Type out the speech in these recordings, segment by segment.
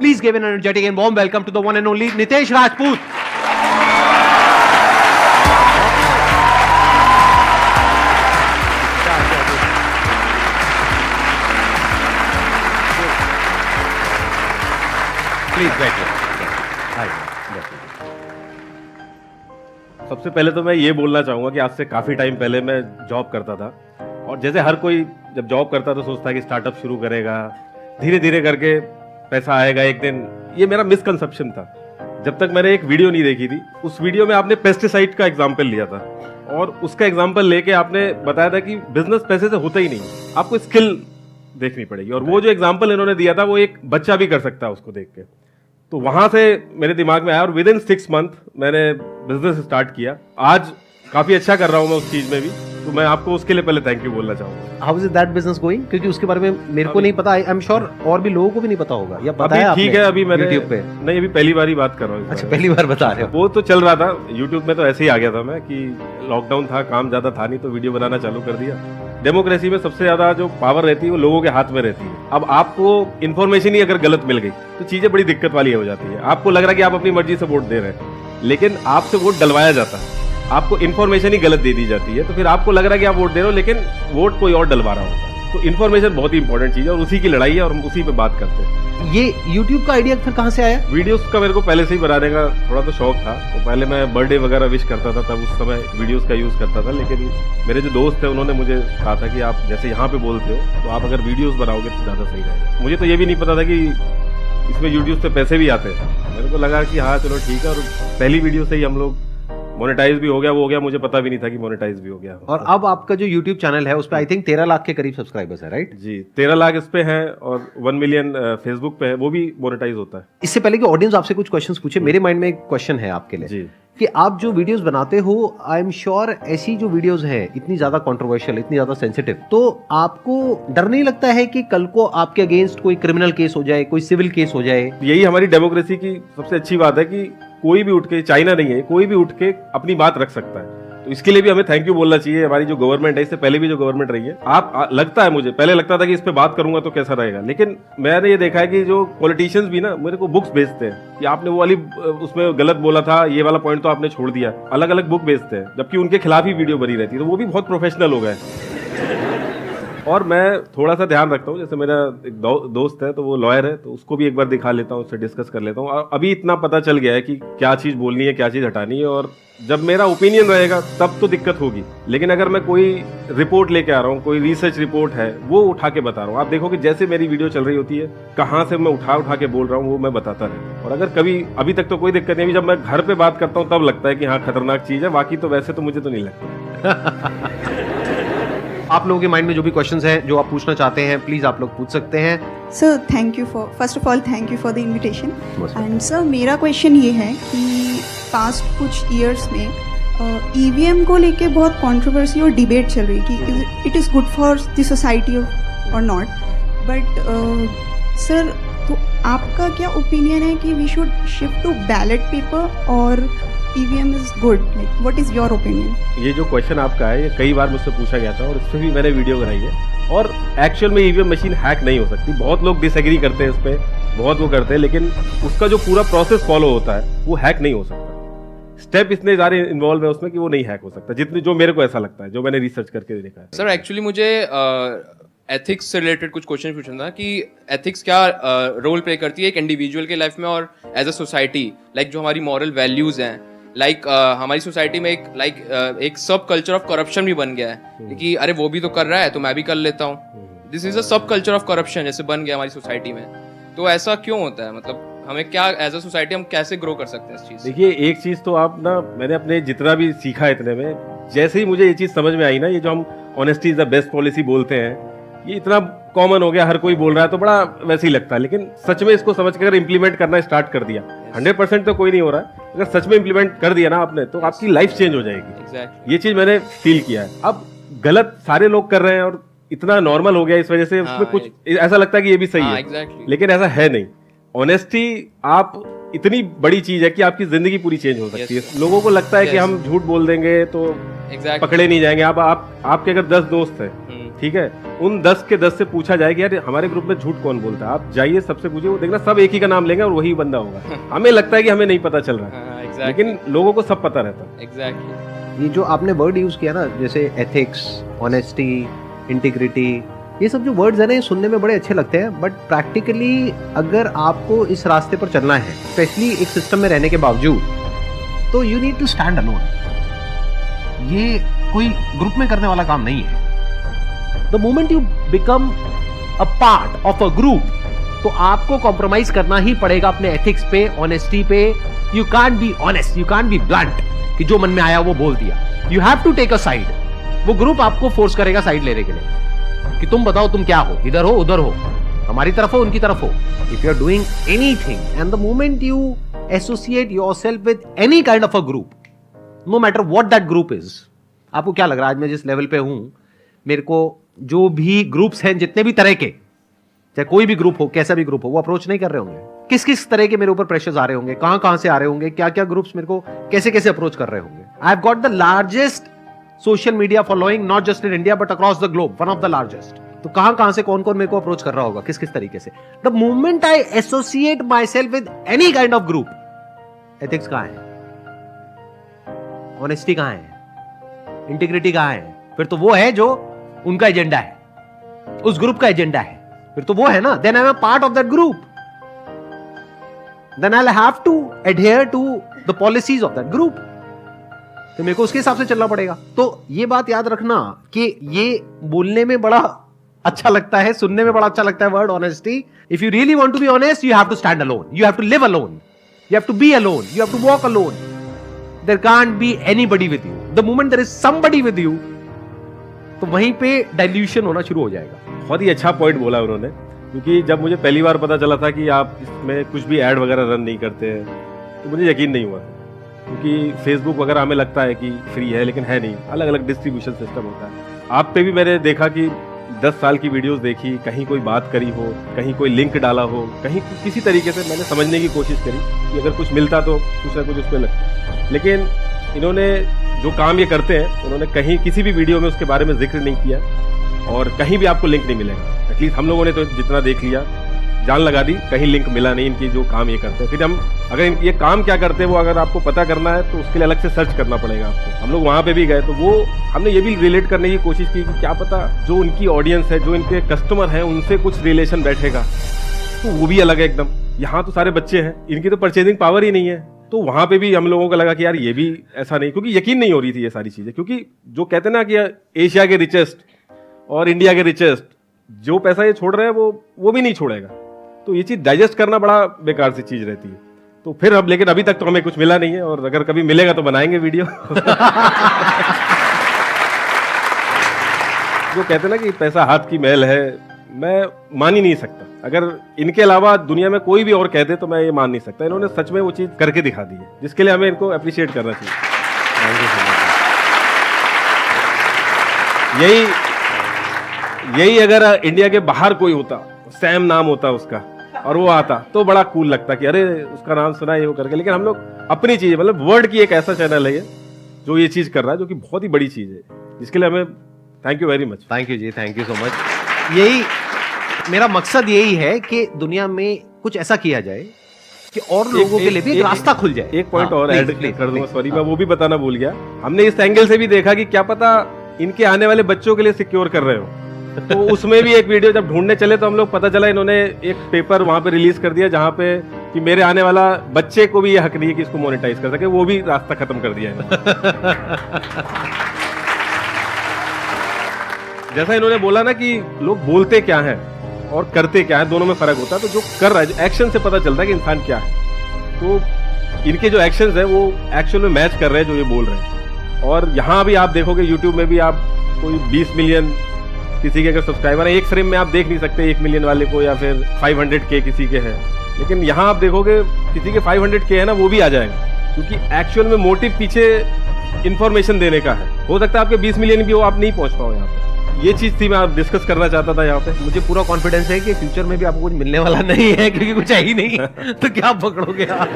Please give an energetic and warm welcome to the one and only Nitesh Rajput. Please बैठिए. सबसे पहले तो मैं ये बोलना चाहूँगा कि आज से काफ़ी टाइम पहले मैं जॉब करता था और जैसे हर कोई जब जॉब करता तो सोचता है कि स्टार्टअप शुरू करेगा, धीरे धीरे करके पैसा आएगा एक दिन. ये मेरा मिसकंसेप्शन था. जब तक मैंने एक वीडियो नहीं देखी थी, उस वीडियो में आपने पेस्टिसाइड का एग्जाम्पल लिया था और उसका एग्जाम्पल लेके आपने बताया था कि बिजनेस पैसे से होता ही नहीं, आपको स्किल देखनी पड़ेगी. और वो जो एग्जाम्पल इन्होंने दिया था वो एक बच्चा भी कर सकता है उसको देख के. तो वहां से मेरे दिमाग में आया और विद इन 6 मंथ मैंने बिजनेस स्टार्ट किया. आज काफी अच्छा कर रहा हूं मैं उस चीज में भी. तो मैं आपको उसके लिए पहले थैंक यू बोलना चाहूंगा. How is that business going? क्योंकि उसके बारे में मेरे को नहीं पता. आई एम श्योर और भी लोगों को भी नहीं पता होगा. या पता है आपने? ठीक है, अभी मैंने YouTube पे नहीं, अभी पहली बार ही बात कर रहा हूँ. अच्छा, पहली बार बता रहे हो? वो तो चल रहा था यूट्यूब में, तो ऐसे ही आ गया था मैं कि लॉकडाउन था, काम ज्यादा था नहीं, तो वीडियो बनाना चालू कर दिया. डेमोक्रेसी में सबसे ज्यादा जो पावर रहती है वो लोगों के हाथ में रहती है. अब आपको इन्फॉर्मेशन ही अगर गलत मिल गई तो चीजें बड़ी दिक्कत वाली हो जाती है. आपको लग रहा है कि आप अपनी मर्जी से वोट दे रहे हैं, लेकिन आपसे वोट डलवाया जाता है. आपको इन्फॉर्मेशन ही गलत दे दी जाती है, तो फिर आपको लग रहा है कि आप वोट दे रहे हो, लेकिन वोट कोई और डलवा रहा होता है. तो इन्फॉर्मेशन बहुत ही इंपॉर्टेंट चीज है और उसी की लड़ाई है और हम उसी पे बात करते हैं. ये YouTube का आइडिया फिर कहाँ से आया? वीडियोस का मेरे को पहले से ही बनाने का थोड़ा तो शौक था. तो पहले मैं बर्थडे वगैरह विश करता था, तब उस समय वीडियोस का यूज करता था. लेकिन मेरे जो दोस्त थे उन्होंने मुझे कहा था कि आप जैसे यहाँ पे बोलते हो तो आप अगर वीडियोस बनाओगे तो ज्यादा सही रहेगा. मुझे तो ये भी नहीं पता था कि इसमें यूट्यूब से पैसे भी आते हैं. मेरे को लगा कि हाँ चलो ठीक है, और पहली वीडियो से ही हम लोग मोनेटाइज भी हो गया. वो हो गया, मुझे पता भी नहीं था कि मोनेटाइज भी हो गया. और अब आपका जो YouTube चैनल है उस पे आई थिंक 13 लाख के करीब सब्सक्राइबर्स है, राइट? जी, 13 लाख इस पे हैं और 1 मिलियन फेसबुक पे है, वो भी मोनेटाइज होता है. इससे पहले कि ऑडियंस आपसे कुछ क्वेश्चंस पूछे, मेरे माइंड में एक क्वेश्चन है आपके लिए जी. कि आप जो वीडियोस बनाते हो, आई एम श्योर ऐसी जो वीडियोस हैं इतनी ज्यादा कंट्रोवर्शियल, इतनी ज्यादा सेंसिटिव, तो आपको डर नहीं लगता है कि कल को आपके अगेंस्ट कोई क्रिमिनल केस हो जाए, कोई सिविल केस हो जाए? यही हमारी डेमोक्रेसी की सबसे अच्छी बात है कि कोई भी उठ के, चाइना नहीं है, कोई भी उठ के अपनी बात रख सकता है. तो इसके लिए भी हमें थैंक यू बोलना चाहिए. हमारी जो गवर्नमेंट है, इससे पहले भी जो गवर्नमेंट रही है, लगता है मुझे पहले लगता था कि इस पे बात करूंगा तो कैसा रहेगा, लेकिन मैंने ये देखा है कि जो पॉलिटिशियंस भी ना मेरे को बुक्स भेजते हैं कि आपने वो वाली उसमें गलत बोला था, ये वाला पॉइंट तो आपने छोड़ दिया. अलग अलग बुक भेजते हैं, जबकि उनके खिलाफ ही वीडियो बनी रहती है. तो वो भी बहुत प्रोफेशनल हो गए. और मैं थोड़ा सा ध्यान रखता हूँ. जैसे मेरा एक दोस्त है तो वो लॉयर है, तो उसको भी एक बार दिखा लेता हूँ, उससे डिस्कस कर लेता हूँ. और अभी इतना पता चल गया है कि क्या चीज़ बोलनी है, क्या चीज़ हटानी है. और जब मेरा ओपिनियन रहेगा तब तो दिक्कत होगी, लेकिन अगर मैं कोई रिपोर्ट लेके आ रहा हूँ, कोई रिसर्च रिपोर्ट है, वो उठा के बता रहा हूँ. आप देखो कि जैसे मेरी वीडियो चल रही होती है, कहाँ से मैं उठा के बोल रहा हूँ वो मैं बताता रहता हूँ. और अगर कभी अभी तक तो कोई दिक्कत नहीं, जब मैं घर पे बात करता हूँ तब लगता है कि हाँ खतरनाक चीज़ है. बाकी तो वैसे तो मुझे तो नहीं लगता. आप लोगों के माइंड में जो भी क्वेश्चंस हैं जो आप पूछना चाहते हैं, प्लीज आप लोग पूछ सकते हैं. Sir thank you for, first of all thank you for the invitation. Most and sir मेरा क्वेश्चन ये है कि पास्ट कुछ ईयर्स में ईवीएम को लेके बहुत कंट्रोवर्सी और डिबेट चल रही कि it is good for the society और नॉट. बट सर, तो आपका क्या ओपिनियन है कि we should shift to ballot paper और EVM is good? Like what is your opinion? ये जो क्वेश्चन आपका है, ये कई बार मुझसे पूछा गया था और इस पर भी मैंने वीडियो बनाई है. और एक्चुअल में ईवीएम मशीन हैक नहीं हो सकती. बहुत लोग डिसएग्री करते हैं इस पे, बहुत वो करते हैं, लेकिन उसका जो पूरा प्रोसेस फॉलो होता है वो हैक नहीं हो सकता. स्टेप इतने सारे इन्वॉल्व है उसमें कि वो नहीं हैक हो सकता, जितने जो मेरे को ऐसा लगता है, जो मैंने रिसर्च करके देखा है. सर एक्चुअली मुझे एथिक्स से रिलेटेड कुछ क्वेश्चन पूछना था कि एथिक्स क्या रोल प्ले करती है एक इंडिविजुअल के लाइफ में और एज अ सोसाइटी. लाइक जो हमारी मॉरल वैल्यूज हैं, लाइक हमारी सोसाइटी में एक सब कल्चर ऑफ करप्शन भी बन गया है कि अरे वो भी तो कर रहा है तो मैं भी कर लेता हूँ. दिस इज अ सब कल्चर ऑफ करप्शन जैसे बन गया हमारी सोसाइटी में. तो ऐसा क्यों होता है? मतलब हमें क्या एज अ सोसाइटी हम कैसे ग्रो कर सकते हैं इस चीज? देखिए, एक चीज तो आप ना, मैंने अपने जितना भी सीखा इतने में, जैसे ही मुझे ये चीज समझ में आई ना, ये जो हम honesty is the best policy बोलते हैं, ये इतना कॉमन हो गया, हर कोई बोल रहा है तो बड़ा वैसे ही लगता है. लेकिन सच में इसको समझ कर इम्प्लीमेंट करना स्टार्ट कर दिया, 100% तो कोई नहीं हो रहा है, अगर सच में इम्प्लीमेंट कर दिया ना आपने, तो आपकी लाइफ चेंज हो जाएगी. Exactly. ये चीज मैंने फील किया है. अब गलत सारे लोग कर रहे हैं और इतना नॉर्मल हो गया इस वजह से, उसमें कुछ ऐसा लगता है कि ये भी सही है. exactly. लेकिन ऐसा है नहीं. ऑनेस्टी आप इतनी बड़ी चीज है कि आपकी जिंदगी पूरी चेंज हो सकती है. लोगों को लगता है कि हम झूठ बोल देंगे तो Exactly. पकड़े नहीं जाएंगे. आपके अगर 10 दोस्त हैं ठीक है, उन 10 के 10 से पूछा जाए कि यार हमारे ग्रुप में झूठ कौन बोलता है, आप जाइए सबसे पूछिए, वो देखना सब एक ही का नाम लेंगे और वही बंदा होगा। हमें लगता है कि हमें नहीं पता चल रहा है, लेकिन लोगों को सब पता रहता है। एग्जैक्टली। ये जो आपने वर्ड यूज किया ना, जैसे एथिक्स, ऑनेस्टी, इंटीग्रिटी, ये सब जो वर्ड्स है ना, ये सुनने में बड़े अच्छे लगते हैं, बट प्रैक्टिकली अगर आपको इस रास्ते पर चलना है, स्पेशली एक सिस्टम में रहने के बावजूद, तो you need to stand alone. ये कोई ग्रुप में करने वाला काम नहीं है। The moment you become a part of a group, तो आपको कॉम्प्रोमाइज करना ही पड़ेगा अपने एथिक्स पे, ऑनेस्टी पे। You can't be honest, you can't be blunt कि जो मन में आया वो बोल दिया। You have to take a side. वो ग्रुप आपको फोर्स करेगा साइड लेने के लिए कि तुम बताओ तुम क्या हो, इधर हो उधर हो, हमारी तरफ हो उनकी तरफ हो। If you are doing anything and the moment you associate yourself with any kind of a group, no matter what that group is, आपको क्या लग रहा है आज मैं जिस लेवल पे हूं, मेरे को जो भी ग्रुप्स हैं, जितने भी तरह के, चाहे कोई भी ग्रुप हो, कैसा भी ग्रुप हो, वो अप्रोच नहीं कर रहे होंगे। किस किस तरह के मेरे ऊपर प्रेशर्स आ रहे होंगे, कहां कहां से आ रहे होंगे, क्या क्या ग्रुप्स मेरे को कैसे कैसे अप्रोच कर रहे होंगे। I have got the largest social media following, not just in India but across the globe, one of the largest. तो कहां कहां से कौन कौन मेरे को अप्रोच कर रहा होगा, किस किस तरीके से। The moment I associate my self with any kind of group, ethics कहां है, ऑनेस्टी कहां है, इंटीग्रिटी कहां है, फिर तो वो है जो उनका एजेंडा है, उस ग्रुप का एजेंडा है, फिर तो वो है ना। Then I am a part of that group, then I have to adhere to the policies of that group. तो मेरे को उसके हिसाब से चलना पड़ेगा। तो ये बात याद रखना कि ये बोलने में बड़ा अच्छा लगता है, सुनने में बड़ा अच्छा लगता है word honesty. If you really want to be honest, you have to stand alone, you have to live alone, you have to be alone, you have to walk alone. There can't be anybody with you. The moment there is somebody with you, तो वहीं पे dilution होना शुरू हो जाएगा। बहुत ही अच्छा point बोला उन्होंने, क्योंकि जब मुझे पहली बार पता चला था कि आप इसमें कुछ भी ऐड वगैरह रन नहीं करते हैं, तो मुझे यकीन नहीं हुआ, क्योंकि फेसबुक वगैरह हमें लगता है कि फ्री है, लेकिन है नहीं, अलग अलग डिस्ट्रीब्यूशन सिस्टम होता है। आप पे भी मैंने देखा कि 10 साल की वीडियोस देखी, कहीं कोई बात करी हो, कहीं कोई लिंक डाला हो, कहीं किसी तरीके से मैंने समझने की कोशिश करी कि अगर कुछ मिलता तो कुछ ना कुछ उसमें लगता, लेकिन इन्होंने जो काम ये करते हैं, उन्होंने कहीं किसी भी वीडियो में उसके बारे में जिक्र नहीं किया और कहीं भी आपको लिंक नहीं मिलेगा। एटलीस्ट हम लोगों ने तो जितना देख लिया, जान लगा दी, कहीं लिंक मिला नहीं इनकी जो काम ये करते हैं। फिर हम अगर ये काम क्या करते हैं वो अगर आपको पता करना है तो उसके लिए अलग से सर्च करना पड़ेगा आपको। हम लोग वहाँ पे भी गए तो वो हमने ये भी रिलेट करने की कोशिश की कि क्या पता जो उनकी ऑडियंस है, जो इनके कस्टमर हैं, उनसे कुछ रिलेशन बैठेगा, तो वो भी अलग है एकदम। यहाँ तो सारे बच्चे हैं, इनकी तो परचेजिंग पावर ही नहीं है, तो वहां पे भी हम लोगों को लगा कि यार ये भी ऐसा नहीं, क्योंकि यकीन नहीं हो रही थी ये सारी चीजें। क्योंकि जो कहते हैं ना कि एशिया के रिचेस्ट और इंडिया के रिचेस्ट, जो पैसा ये छोड़ रहे हैं वो भी नहीं छोड़ेगा, तो ये चीज डाइजेस्ट करना बड़ा बेकार सी चीज रहती है। तो फिर हम, लेकिन अभी तक तो हमें कुछ मिला नहीं है, और अगर कभी मिलेगा तो बनाएंगे वीडियो। जो कहते हैं ना कि पैसा हाथ की मैल है, मैं मान ही नहीं सकता। अगर इनके अलावा दुनिया में कोई भी और कह दे तो मैं ये मान नहीं सकता। इन्होंने सच में वो चीज करके दिखा दी है, जिसके लिए हमें इनको अप्रिशिएट करना चाहिए। यही अगर इंडिया के बाहर कोई होता, सैम नाम होता उसका, और वो आता तो बड़ा कूल लगता कि अरे उसका नाम सुना है वो करके। लेकिन हम लोग अपनी चीज, मतलब वर्ड की एक ऐसा चैनल है जो ये चीज कर रहा है, जो कि बहुत ही बड़ी चीज है, जिसके लिए हमें thank you very much. Thank you ji, thank you so much. यही मेरा मकसद यही है कि दुनिया में कुछ ऐसा किया जाए कि और लोगों के लिए भी एक रास्ता खुल जाए। एक पॉइंट और ऐड कर दूंगा, सॉरी मैं वो भी बताना भूल गया। हमने इस एंगल से भी देखा कि क्या पता इनके आने वाले बच्चों के लिए सिक्योर कर रहे हो, तो उसमें भी एक वीडियो जब ढूंढने चले तो हम लोग पता चला इन्होंने एक पेपर वहां पे रिलीज कर दिया जहां पे कि मेरे आने वाला बच्चे को भी ये हक नहीं है कि इसको मोनेटाइज कर सके, वो भी रास्ता खत्म कर दिया है। जैसा इन्होंने बोला ना कि लोग बोलते क्या हैं और करते क्या है, दोनों में फर्क होता है। तो जो कर रहा है, जो एक्शन से पता चलता है कि इंसान क्या है, तो इनके जो एक्शंस है वो एक्चुअल में मैच कर रहे हैं जो ये बोल रहे हैं। और यहाँ भी आप देखोगे यूट्यूब में भी, आप कोई 20 मिलियन किसी के अगर सब्सक्राइबर है, एक फ्रेम में आप देख नहीं सकते 1 मिलियन वाले को, या फिर 500K किसी के हैं, लेकिन यहाँ आप देखोगे किसी के 500K है ना, वो भी आ जाएगा, क्योंकि एक्चुअल में मोटिव पीछे इंफॉर्मेशन देने का है। हो सकता है आपके 20 मिलियन भी हो, आप नहीं पहुंच पाओ यहाँ पे, ये चीज थी मैं आप डिस्कस करना चाहता था यहाँ पे। मुझे पूरा कॉन्फिडेंस है कि फ्यूचर में भी आपको कुछ मिलने वाला नहीं है, क्योंकि कुछ है ही नहीं तो क्या पकड़ोगे आप?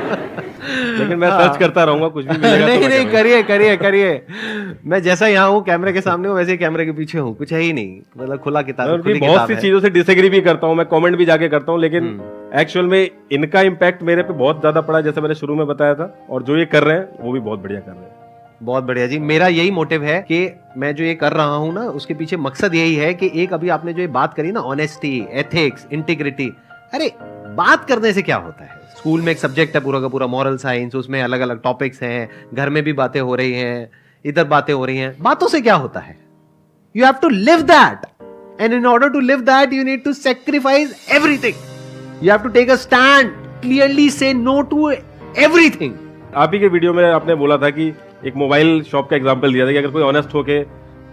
लेकिन मैं सर्च करता रहूंगा, कुछ भी मिलेगा तो नहीं मैं नहीं, करूंगा। करिए करिए करिए। मैं जैसा यहाँ हूँ कैमरे के सामने हूँ, वैसे ही कैमरे के पीछे हूँ, कुछ है ही नहीं, मतलब खुला किताब, मैं उनकी खुली बहुत किताब सी है। चीजों से डिसएग्री भी करता हूँ, मैं कमेंट भी जाके करता हूँ, लेकिन एक्चुअल में इनका इम्पैक्ट मेरे पे बहुत ज्यादा पड़ा, जैसे मैंने शुरू में बताया था। और जो ये कर रहे हैं वो भी बहुत बढ़िया कर रहे हैं। बहुत बढ़िया जी। मेरा यही मोटिव है कि मैं जो ये कर रहा हूँ ना, उसके पीछे मकसद यही है कि एक अभी आपने जो ये बात करी ना, ऑनेस्टी, एथिक्स, इंटीग्रिटी, अरे बात करने से क्या होता है? स्कूल में एक सब्जेक्ट है पूरा का पूरा मॉरल साइंस, उसमें अलग अलग टॉपिक्स हैं, घर में भी बातें हो रही हैं, इधर बातें हो रही हैं, बातों से क्या होता है? You have to live that, and in order to live that you need to sacrifice everything. You have to take a stand, clearly say no to everything. आप ही के वीडियो में आपने बोला था कि एक मोबाइल शॉप का एग्जांपल दिया था कि अगर कोई ऑनेस्ट होके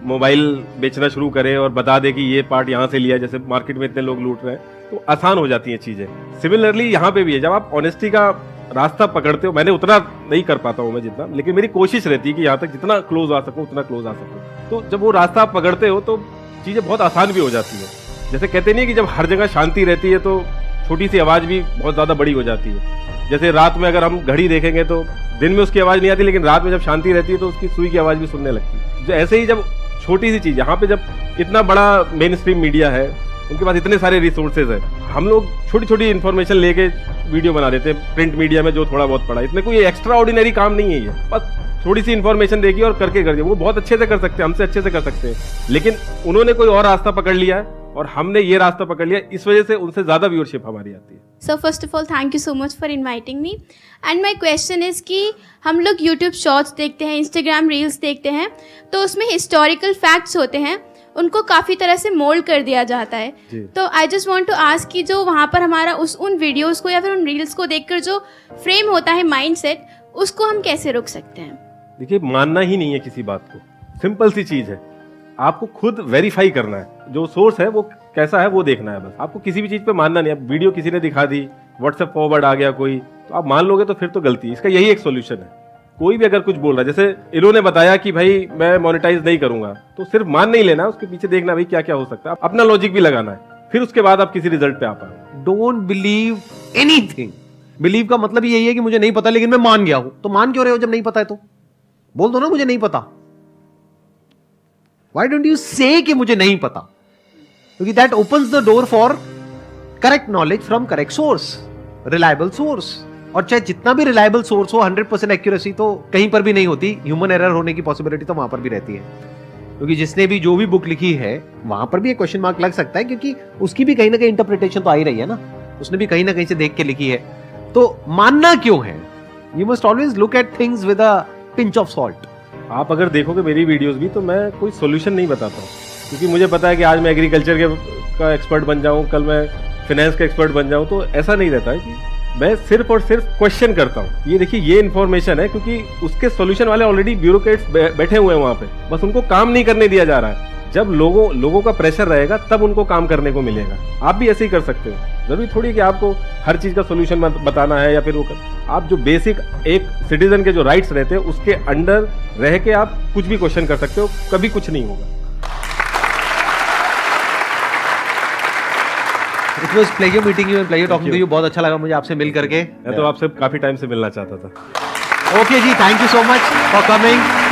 मोबाइल बेचना शुरू करे और बता दे कि ये पार्ट यहाँ से लिया, जैसे मार्केट में इतने लोग लूट रहे हैं, तो आसान हो जाती हैं चीजें। सिमिलरली यहाँ पे भी है, जब आप ऑनेस्टी का रास्ता पकड़ते हो, मैंने उतना नहीं कर पाता हूँ मैं जितना, लेकिन मेरी कोशिश रहती है कि यहाँ तक जितना क्लोज आ सकूँ उतना क्लोज आ सकूँ। तो जब वो रास्ता आप पकड़ते हो तो चीजें बहुत आसान भी हो जाती है। जैसे कहते नहीं है कि जब हर जगह शांति रहती है तो छोटी सी आवाज भी बहुत ज्यादा बड़ी हो जाती है। जैसे रात में अगर हम घड़ी देखेंगे तो दिन में उसकी आवाज नहीं आती, लेकिन रात में जब शांति रहती है तो उसकी सुई की आवाज भी सुनने लगती है। जो ऐसे ही जब छोटी सी चीज, यहाँ पे जब इतना बड़ा मेन स्ट्रीम मीडिया है, उनके पास इतने सारे रिसोर्सेज है, हम लोग छोटी छोटी इन्फॉर्मेशन लेके वीडियो बना देते हैं। प्रिंट मीडिया में जो थोड़ा बहुत पड़ा, इसमें कोई एक्स्ट्रा ऑर्डिनरी काम नहीं है, ये बस थोड़ी सी इन्फॉर्मेशन देखी और करके कर दिया। वो बहुत अच्छे से कर सकते हैं, हमसे अच्छे से कर सकते हैं, लेकिन उन्होंने कोई और रास्ता पकड़ लिया है और हमने ये रास्ता पकड़ लिया, इस वजह से उनसे ज्यादा व्यूअरशिप हमारी आती है। So first of all thank you so much for inviting me and my question is कि हम लोग यूट्यूब शॉर्ट्स देखते हैं, इंस्टाग्राम रील्स देखते हैं, तो उसमें हिस्टोरिकल फैक्ट्स होते हैं, उनको काफ़ी तरह से मोल्ड कर दिया जाता है। तो I just want to ask कि जो वहाँ पर हमारा उन वीडियोस को या फिर उन रील्स को देखकर जो फ्रेम होता है माइंडसेट, उसको हम कैसे रोक सकते हैं? देखिए, मानना ही नहीं है किसी बात को, सिंपल सी चीज है, आपको खुद वेरीफाई करना है, जो सोर्स है वो कैसा है वो देखना है बस। आपको किसी भी चीज पे मानना नहीं है। वीडियो किसी ने दिखा दी, व्हाट्सएप फॉरवर्ड आ गया कोई, तो आप मान लोगे तो फिर तो गलती है। इसका यही एक सोल्यूशन है। कोई भी अगर कुछ बोल रहा है, जैसे इन्होंने बताया कि भाई मैं मोनेटाइज नहीं करूंगा, तो सिर्फ मान नहीं लेना, उसके पीछे देखना भाई क्या क्या हो सकता है, अपना लॉजिक भी लगाना है, फिर उसके बाद आप किसी रिजल्ट पे आ पाए। Don't believe anything. बिलीव का मतलब यही है कि मुझे नहीं पता लेकिन मैं मान गया हूं। तो मान क्यों रहे हो जब नहीं पता है? तो बोल दो ना मुझे नहीं पता। Why don't you say कि मुझे नहीं पता? क्योंकि that opens the door for correct knowledge from correct source, reliable source। और चाहे जितना भी reliable source हो, 100% accuracy तो कहीं पर भी नहीं होती, human error होने की possibility तो वहां पर भी रहती है। क्योंकि जिसने भी जो भी बुक लिखी है वहां पर भी एक क्वेश्चन मार्क लग सकता है, क्योंकि उसकी भी कहीं ना कहीं इंटरप्रिटेशन तो आ ही रही है ना, उसने भी कहीं ना कहीं से देख के लिखी है। तो मानना क्यों है? You must always look at things with a pinch of salt. आप अगर देखोगे मेरी वीडियोस भी, तो मैं कोई सोल्यूशन नहीं बताता हूँ, क्योंकि मुझे पता है कि आज मैं एग्रीकल्चर का एक्सपर्ट बन जाऊँ, कल मैं फाइनेंस का एक्सपर्ट बन जाऊँ, तो ऐसा नहीं रहता है कि मैं सिर्फ और सिर्फ क्वेश्चन करता हूँ। ये देखिए, ये इन्फॉर्मेशन है, क्योंकि उसके सोल्यूशन वाले ऑलरेडी ब्यूरोक्रेट्स बैठे हुए हैं वहाँ पे, बस उनको काम नहीं करने दिया जा रहा है। जब लोगों का प्रेशर रहेगा तब उनको काम करने को मिलेगा। आप भी ऐसे ही कर सकते हो। जरूरी थोड़ी कि आपको हर चीज का सोल्यूशन बताना है या फिर आप जो बेसिक एक सिटीजन के जो राइट्स रहते हैं उसके अंडर रह के आप कुछ भी क्वेश्चन कर सकते हो, कभी कुछ नहीं होगा। It was pleasure meeting you and pleasure talking to you. बहुत अच्छा लगा मुझे आपसे मिल करके। मैं तो आपसे काफी टाइम से मिलना चाहता था। Okay ji, thank you so much for coming.